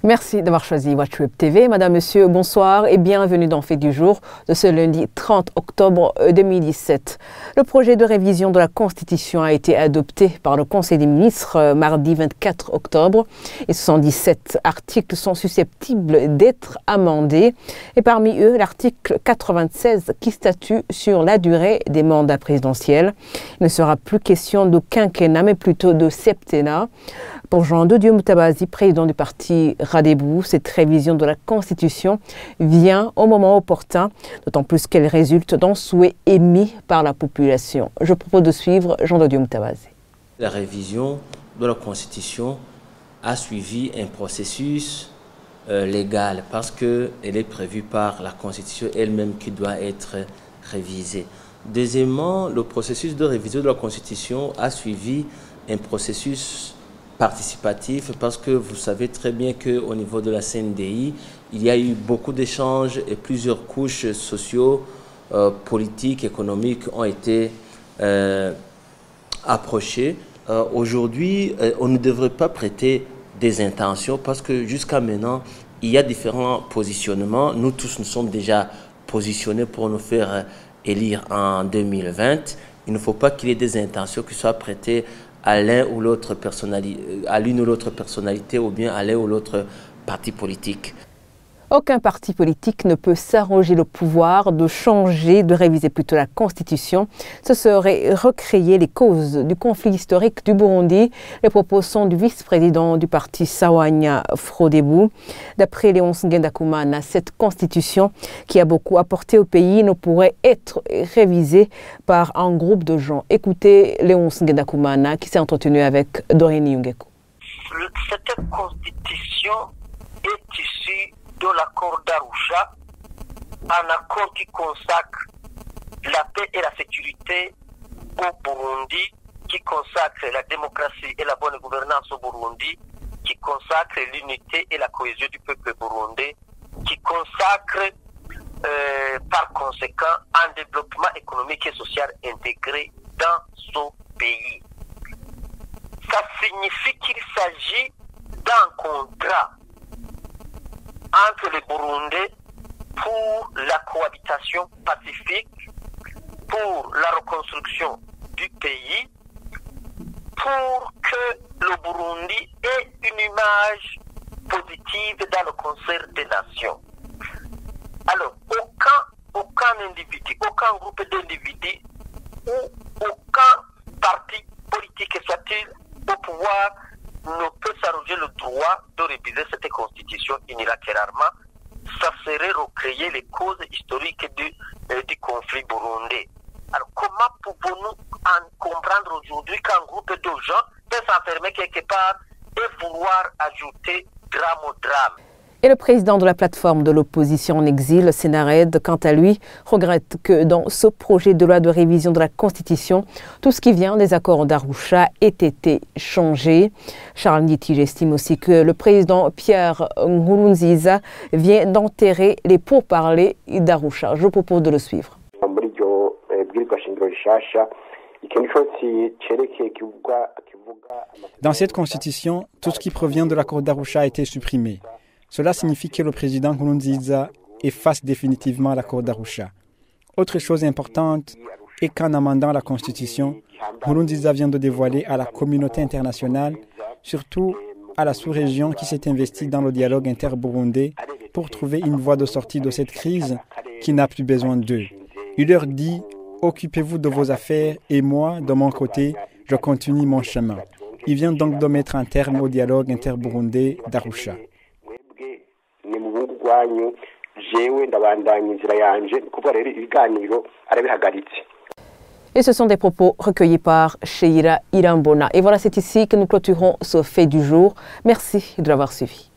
Merci d'avoir choisi WatchWeb TV. Madame, Monsieur, bonsoir et bienvenue dans Fait du jour de ce lundi 30 octobre 2017. Le projet de révision de la Constitution a été adopté par le Conseil des ministres mardi 24 octobre et 77 articles sont susceptibles d'être amendés. Et parmi eux, l'article 96 qui statue sur la durée des mandats présidentiels. Il ne sera plus question de quinquennat mais plutôt de septennat. Pour Jean de Dieu Moutabazi, président du parti Radebou, cette révision de la Constitution vient au moment opportun, d'autant plus qu'elle résulte d'un souhait émis par la population. Je propose de suivre Jean de Dieu Moutabazi. La révision de la Constitution a suivi un processus légal parce qu'elle est prévue par la Constitution elle-même qui doit être révisée. Deuxièmement, le processus de révision de la Constitution a suivi un processus participatif parce que vous savez très bien qu'au niveau de la CNDI, il y a eu beaucoup d'échanges et plusieurs couches sociaux, politiques, économiques ont été approchées. Aujourd'hui, on ne devrait pas prêter des intentions parce que jusqu'à maintenant, il y a différents positionnements. Nous tous nous sommes déjà positionnés pour nous faire élire en 2020. Il ne faut pas qu'il y ait des intentions qui soient prêtées à l'une ou l'autre personnalité ou bien à l'un ou l'autre parti politique. Aucun parti politique ne peut s'arroger le pouvoir de changer, de réviser plutôt la Constitution. Ce serait recréer les causes du conflit historique du Burundi. Les propos sont du vice-président du parti Sawanya Frodebu. D'après Léonce Ngendakumana, cette Constitution qui a beaucoup apporté au pays ne pourrait être révisée par un groupe de gens. Écoutez Léonce Ngendakumana qui s'est entretenu avec Dorine Yungeku. Cette Constitution est issue de l'accord d'Arusha, un accord qui consacre la paix et la sécurité au Burundi, qui consacre la démocratie et la bonne gouvernance au Burundi, qui consacre l'unité et la cohésion du peuple burundais, qui consacre par conséquent un développement économique et social intégré dans ce pays. Ça signifie qu'il s'agit d'un contrat entre les Burundais pour la cohabitation pacifique, pour la reconstruction du pays, pour que le Burundi ait une image positive dans le concert des nations. Alors, aucun individu, aucun groupe d'individus ou aucun parti politique, soit-il au pouvoir, ne peut s'arroger le droit de réviser cette constitution unilatéralement. Ça serait recréer les causes historiques du conflit burundais. Alors comment pouvons-nous comprendre aujourd'hui qu'un groupe de gens peut s'enfermer quelque part et vouloir ajouter drame au drame? Et le président de la plateforme de l'opposition en exil, Sénared, quant à lui, regrette que dans ce projet de loi de révision de la Constitution, tout ce qui vient des accords d'Arusha ait été changé. Charles Nittige estime aussi que le président Pierre Nkurunziza vient d'enterrer les pourparlers d'Arusha. Je propose de le suivre. Dans cette Constitution, tout ce qui provient de l'accord d'Arusha a été supprimé. Cela signifie que le président Nkurunziza efface définitivement l'accord d'Arusha. Autre chose importante est qu'en amendant la Constitution, Nkurunziza vient de dévoiler à la communauté internationale, surtout à la sous-région qui s'est investie dans le dialogue inter-burundais pour trouver une voie de sortie de cette crise qui n'a plus besoin d'eux. Il leur dit « Occupez-vous de vos affaires et moi, de mon côté, je continue mon chemin ». Il vient donc de mettre un terme au dialogue inter-burundais d'Arusha. Et ce sont des propos recueillis par Sheila Irambona. Et voilà, c'est ici que nous clôturons ce fait du jour. Merci de l'avoir suivi.